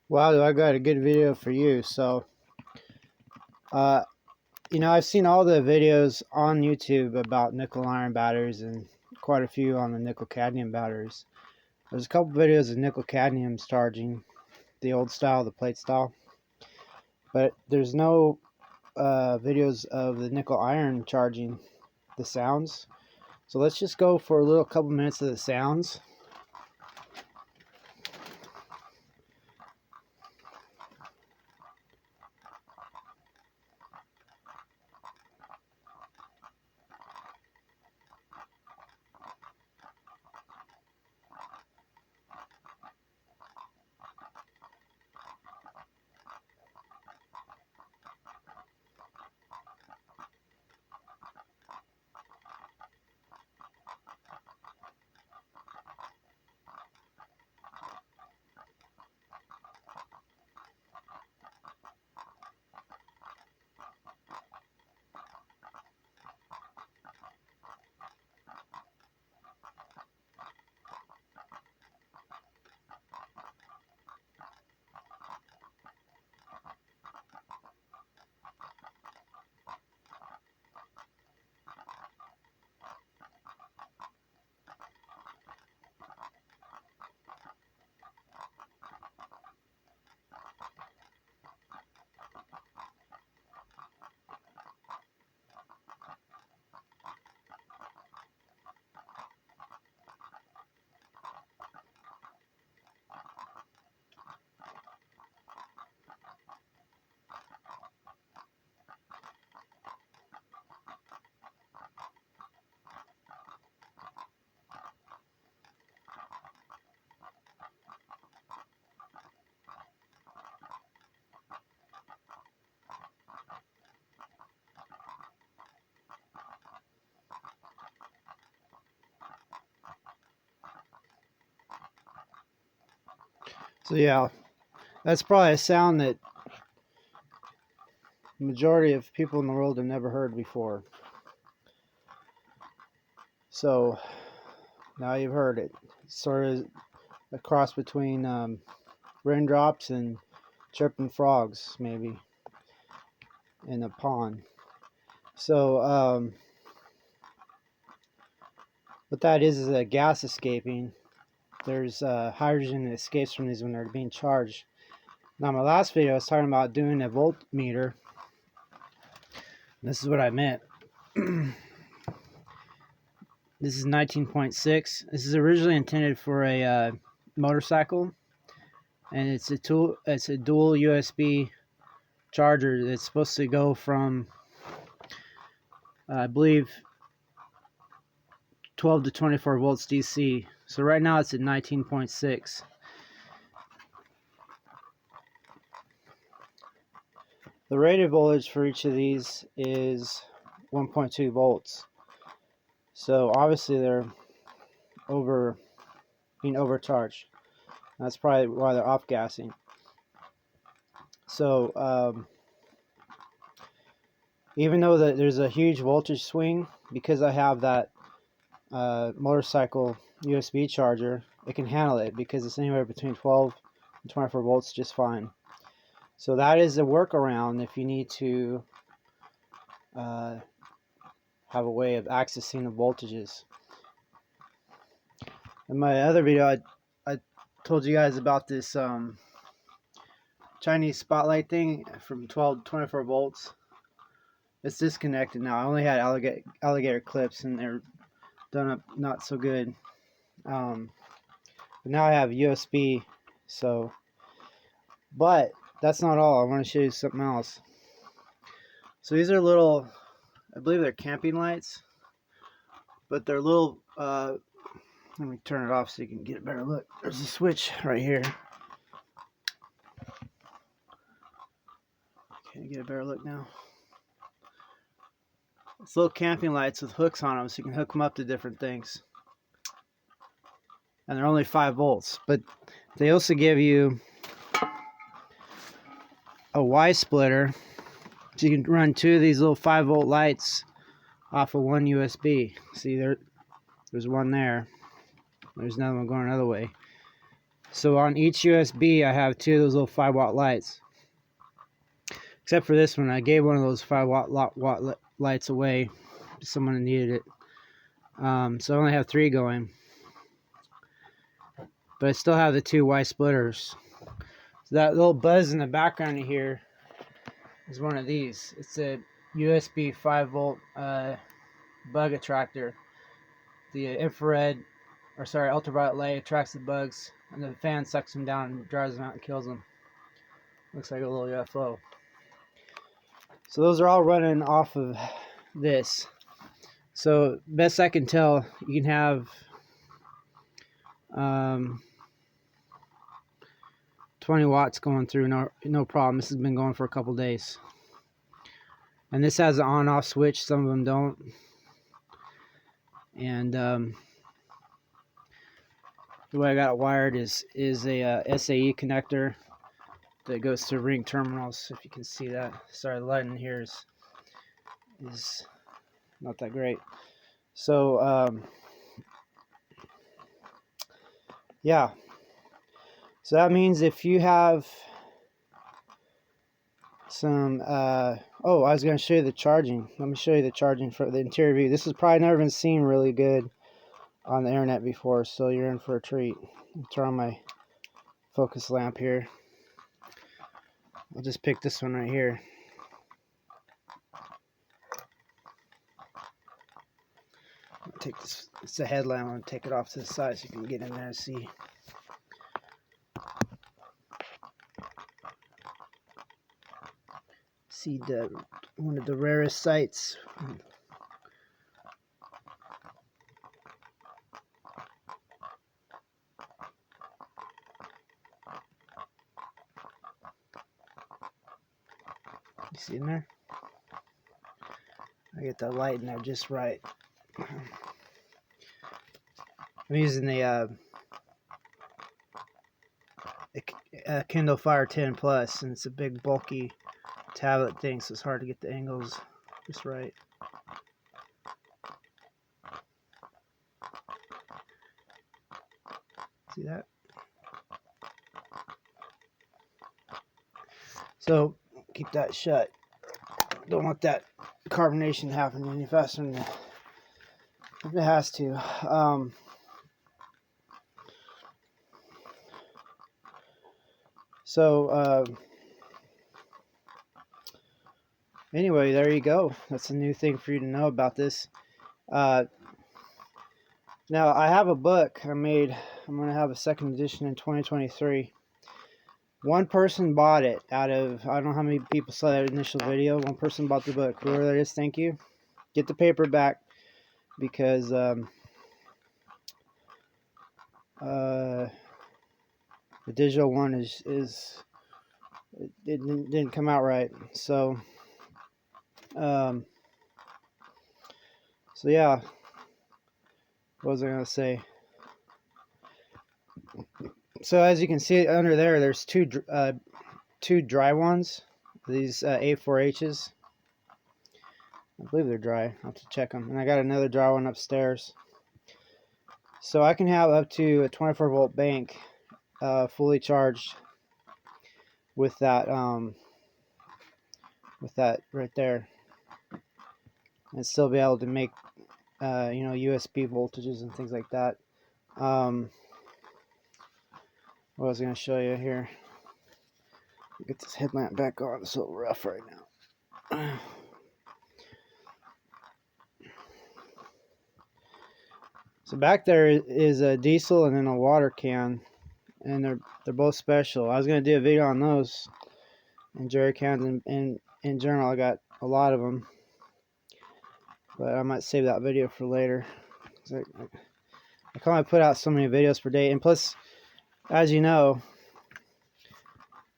Wow, I got a good video for you. Uh, I've seen all the videos on YouTube about nickel iron batteries and quite a few on the nickel cadmium batteries. There's a couple videos of nickel cadmiums charging the old style, the plate style, but there's no videos of the nickel iron charging the sounds. So let's just go for a little couple minutes of the sounds. So yeah, that's probably a sound that the majority of people in the world have never heard before. So now you've heard it. It's sort of a cross between raindrops and chirping frogs, maybe, in a pond. So what that is a gas escaping. There's hydrogen that escapes from these when they're being charged. Now, my last video, I was talking about doing a voltmeter. This is what I meant. This is 19.6. This is originally intended for a motorcycle, and it's a dual USB charger that's supposed to go from, I believe, 12 to 24 volts DC. So right now it's at 19.6. The rated voltage for each of these is 1.2 volts. So obviously they're being overcharged. That's probably why they're off gassing. So even though there's a huge voltage swing, because I have that motorcycle USB charger, it can handle it because it's anywhere between 12 and 24 volts just fine. So that is a workaround if you need to have a way of accessing the voltages. In my other video, I told you guys about this Chinese spotlight thing from 12 to 24 volts. It's disconnected now. I only had alligator clips and they're done up not so good. But now I have USB. But that's not all. I want to show you something else. So these are little, I believe they're camping lights, but they're little. Let me turn it off so you can get a better look. There's a switch right here. Can you get a better look now? It's little camping lights with hooks on them, so you can hook them up to different things. And they're only 5 volts, but they also give you a Y splitter, so you can run 2 of these little 5-volt lights off of one USB. See, there's one there. There's another one going another way. So on each USB, I have 2 of those little 5-watt lights. Except for this one, I gave one of those 5-watt lights away to someone who needed it. So I only have 3 going. But I still have the 2 Y splitters. So that little buzz in the background here is one of these. It's a USB 5-volt bug attractor. The ultraviolet light attracts the bugs, and the fan sucks them down and drives them out and kills them. Looks like a little UFO. So those are all running off of this. So best I can tell, you can have 20 watts going through, no problem. This has been going for a couple days. And this has an on-off switch. Some of them don't. And the way I got it wired is a SAE connector that goes to ring terminals. If you can see that. Sorry, the light in here is not that great. So yeah. So that means if you have some oh, I was going to show you the charging. Let me show you the charging for the interior view. This has probably never been seen really good on the internet before, so you're in for a treat. I'll turn on my focus lamp here. I'll just pick this one right here. I'll take this, it's a headlamp. I'm going to take it off to the side so you can get in there and see. See one of the rarest sights. You see in there? I get the light in there just right. I'm using the Kindle Fire 10 Plus, and it's a big bulky tablet thing, so it's hard to get the angles just right. See that? So keep that shut. Don't want that carbonation to happen any faster than if it has to. Anyway, there you go. That's a new thing for you to know about this. Now I have a book I made. I'm going to have a second edition in 2023. One person bought it out of, I don't know how many people saw that initial video. One person bought the book. Whoever that is, thank you. Get the paper back, because the digital one it didn't come out right. So yeah, what was I gonna say? So as you can see under there, there's two dry ones. These A4Hs. I believe they're dry. I'll have to check them. And I got another dry one upstairs. So I can have up to a 24-volt bank fully charged with that right there, and still be able to make USB voltages and things like that. What I was going to show you here. Get this headlamp back on. It's a little rough right now. So back there is a diesel and then a water can, and they're both special. I was going to do a video on those and jerry cans, and in general I got a lot of them, but I might save that video for later. I can only put out so many videos per day, and plus, as you know,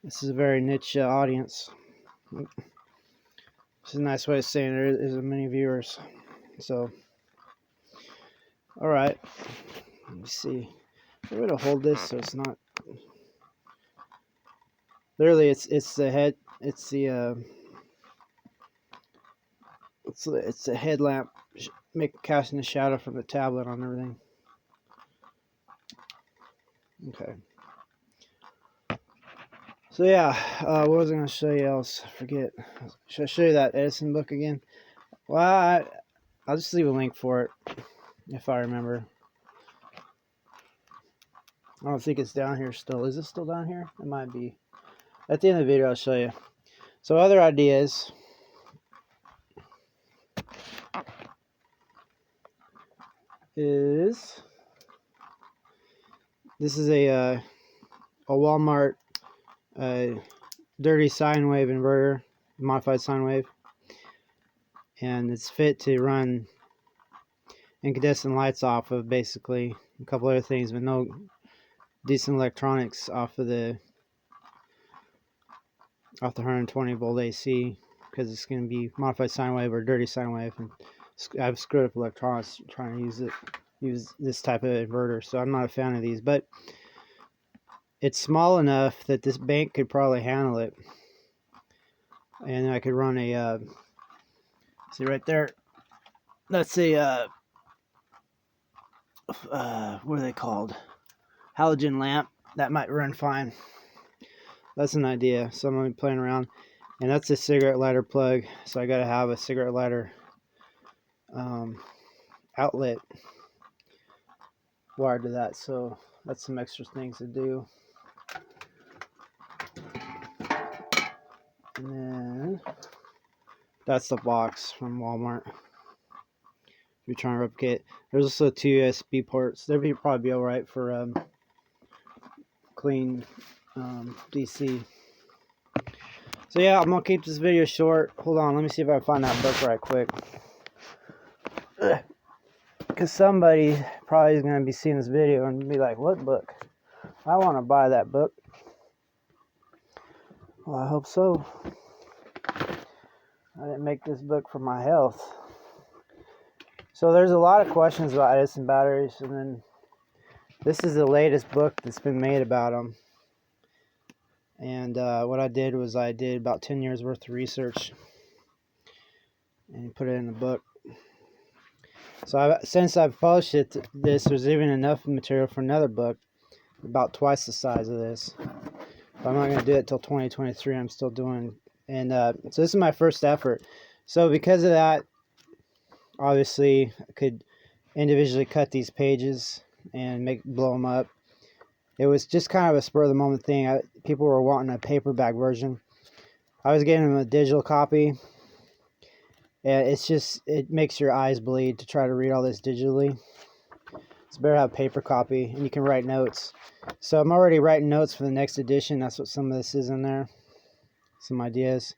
this is a very niche audience. It's a nice way of saying there isn't many viewers. So, all right, let me see. I'm going to hold this so it's not. Literally, it's the head. It's the it's a headlamp, casting a shadow from the tablet on everything. Okay. So yeah, what was I going to show you else? I forget. Should I show you that Edison book again? Well, I'll just leave a link for it if I remember. I don't think it's down here still. Is it still down here? It might be. At the end of the video, I'll show you. So other ideas is this is a Walmart dirty sine wave inverter, modified sine wave, and it's fit to run incandescent lights off of, basically a couple other things, but no decent electronics off the 120 volt AC, because it's going to be modified sine wave or dirty sine wave, and I've screwed up electronics trying to use this type of inverter, so I'm not a fan of these, but it's small enough that this bank could probably handle it, and I could run a see right there, that's a what are they called, halogen lamp. That might run fine. That's an idea. So I'm gonna be playing around, and that's a cigarette lighter plug, so I gotta have a cigarette lighter outlet wired to that, so that's some extra things to do. And then that's the box from Walmart. If you're trying to replicate, there's also 2 USB ports. They'll probably be all right for clean DC. So yeah, I'm gonna keep this video short. Hold on, let me see if I can find that book right quick, because somebody probably is gonna be seeing this video and be like, "What book? I want to buy that book." Well, I hope so. I didn't make this book for my health. So there's a lot of questions about Edison batteries, and then this is the latest book that's been made about them. And what I did was I did about 10 years worth of research and put it in the book. So since I've published this, there's even enough material for another book about twice the size of this. But I'm not going to do it till 2023. I'm still doing, and so this is my first effort. So because of that, obviously I could individually cut these pages and blow them up. It was just kind of a spur of the moment thing. People were wanting a paperback version. I was getting them a digital copy. And it makes your eyes bleed to try to read all this digitally. It's better to have a paper copy, and you can write notes. So I'm already writing notes for the next edition. That's what some of this is in there. Some ideas.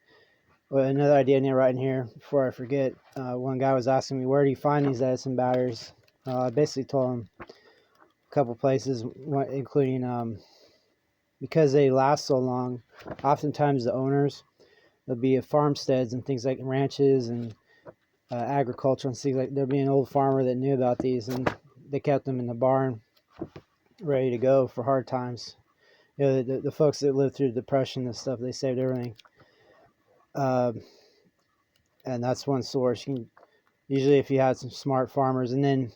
Well, another idea I need to write in here before I forget. One guy was asking me, where do you find these Edison batteries? I basically told him a couple places, including because they last so long, oftentimes the owners, there'll be farmsteads and things like ranches and agriculture and things like. There'll be an old farmer that knew about these, and they kept them in the barn ready to go for hard times. You know, the folks that lived through the Depression and stuff, they saved everything. And that's one source. You can, usually if you had some smart farmers, and then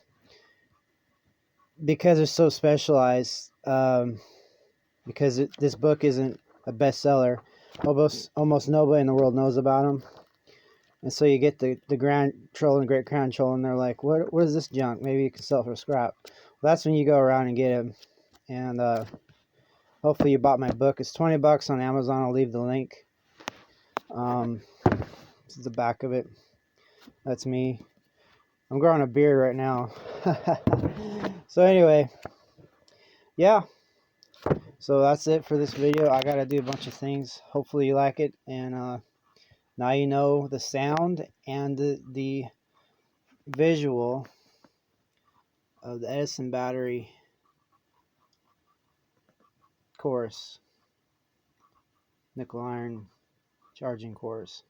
because they're so specialized, because this book isn't a bestseller, almost nobody in the world knows about them. And so you get the grandchildren, great grandchildren, and they're like, what is this junk? Maybe you can sell it for scrap. Well, that's when you go around and get them. And hopefully you bought my book. It's $20 on Amazon. I'll leave the link. This is the back of it. That's me. I'm growing a beard right now. So anyway, yeah. So that's it for this video. I gotta do a bunch of things. Hopefully you like it. And now you know the sound and the visual of the Edison Battery course, nickel iron charging course.